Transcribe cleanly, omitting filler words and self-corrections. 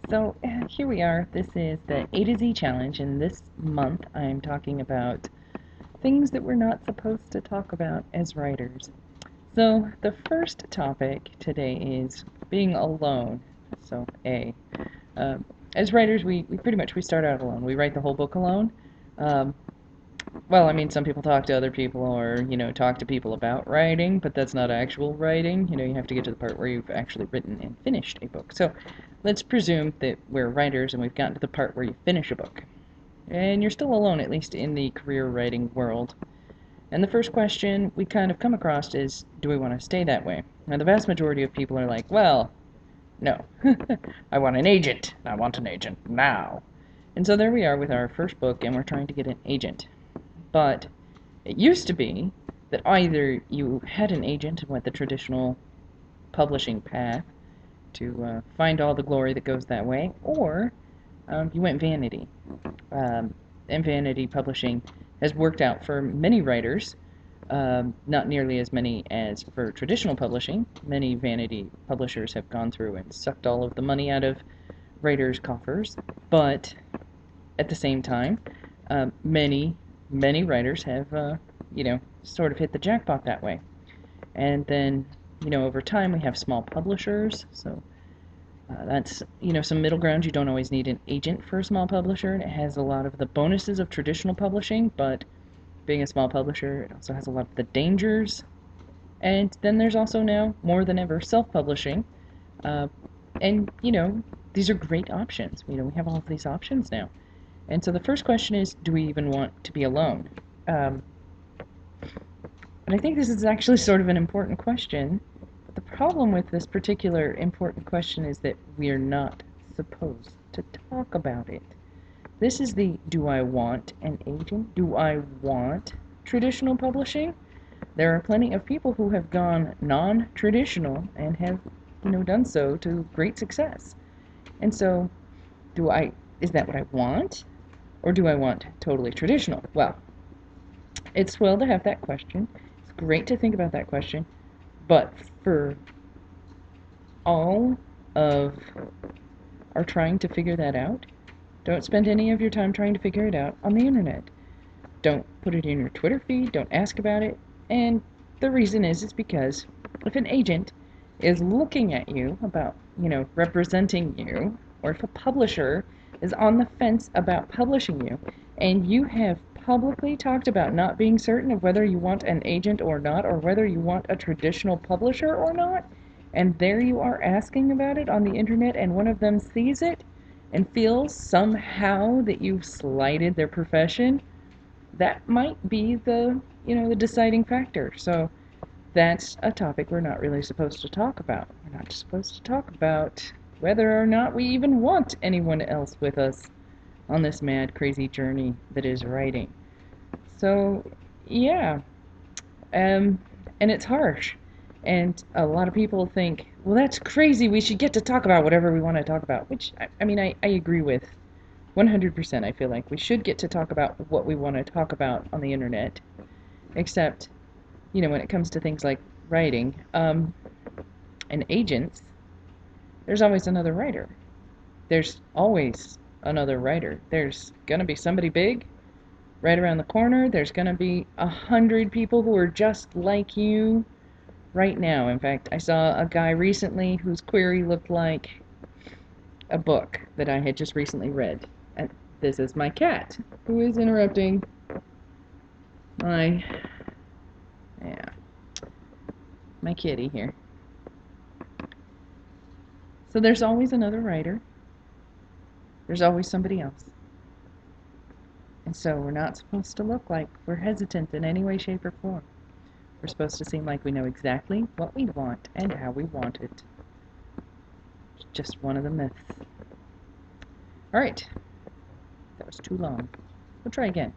So here we are. This is the A to Z challenge, and this month I'm talking about things that we're not supposed to talk about as writers. So the first topic today is being alone. So A. Um, as writers, we pretty much we start out alone. We write the whole book alone. Um, well, I mean, some people talk to other people or, talk to people about writing, but that's not actual writing. You have to get to the part where you've actually written and finished a book. So let's presume that we're writers and we've gotten to the part where you finish a book. And you're still alone, at least in the career writing world. And the first question we kind of come across is, do we want to stay that way? Now, the vast majority of people are like, well, no. I want an agent. I want an agent now. And so there we are with our first book, and we're trying to get an agent. But it used to be that either you had an agent and went the traditional publishing path to find all the glory that goes that way, or you went vanity. And vanity publishing has worked out for many writers, not nearly as many as for traditional publishing. Many vanity publishers have gone through and sucked all of the money out of writers' coffers, but at the same time, many writers have, sort of hit the jackpot that way. And then, over time we have small publishers, so that's, some middle ground. You don't always need an agent for a small publisher, and it has a lot of the bonuses of traditional publishing, but being a small publisher, it also has a lot of the dangers. And then there's also now, more than ever, self-publishing. And, these are great options. We have all of these options now. And so the first question is, do we even want to be alone? And I think this is actually sort of an important question. But the problem with this particular important question is that we are not supposed to talk about it. This is the, do I want an agent? Do I want traditional publishing? There are plenty of people who have gone non-traditional and have, done so to great success. And so, is that what I want? Or do I want totally traditional? Well, it's swell to have that question. It's great to think about that question. But for all of our trying to figure that out, don't spend any of your time trying to figure it out on the internet. Don't put it in your Twitter feed. Don't ask about it. And the reason is because if an agent is looking at you about, representing you, or if a publisher is on the fence about publishing you, and you have publicly talked about not being certain of whether you want an agent or not, or whether you want a traditional publisher or not, and there you are asking about it on the internet, and one of them sees it and feels somehow that you've slighted their profession, that might be the, the deciding factor. So that's a topic we're not really supposed to talk about. We're not supposed to talk about whether or not we even want anyone else with us on this mad, crazy journey that is writing. So, yeah. And it's harsh. And a lot of people think, well, that's crazy. We should get to talk about whatever we want to talk about. Which, I agree with 100%. I feel like we should get to talk about what we want to talk about on the internet. Except, when it comes to things like writing and agents, there's always another writer. There's always another writer. There's going to be somebody big right around the corner. There's going to be 100 people who are just like you right now. In fact, I saw a guy recently whose query looked like a book that I had just recently read. And this is my cat, who is interrupting my kitty here. So there's always another writer. There's always somebody else. And so we're not supposed to look like we're hesitant in any way, shape, or form. We're supposed to seem like we know exactly what we want and how we want it. It's just one of the myths. Alright. That was too long. We'll try again.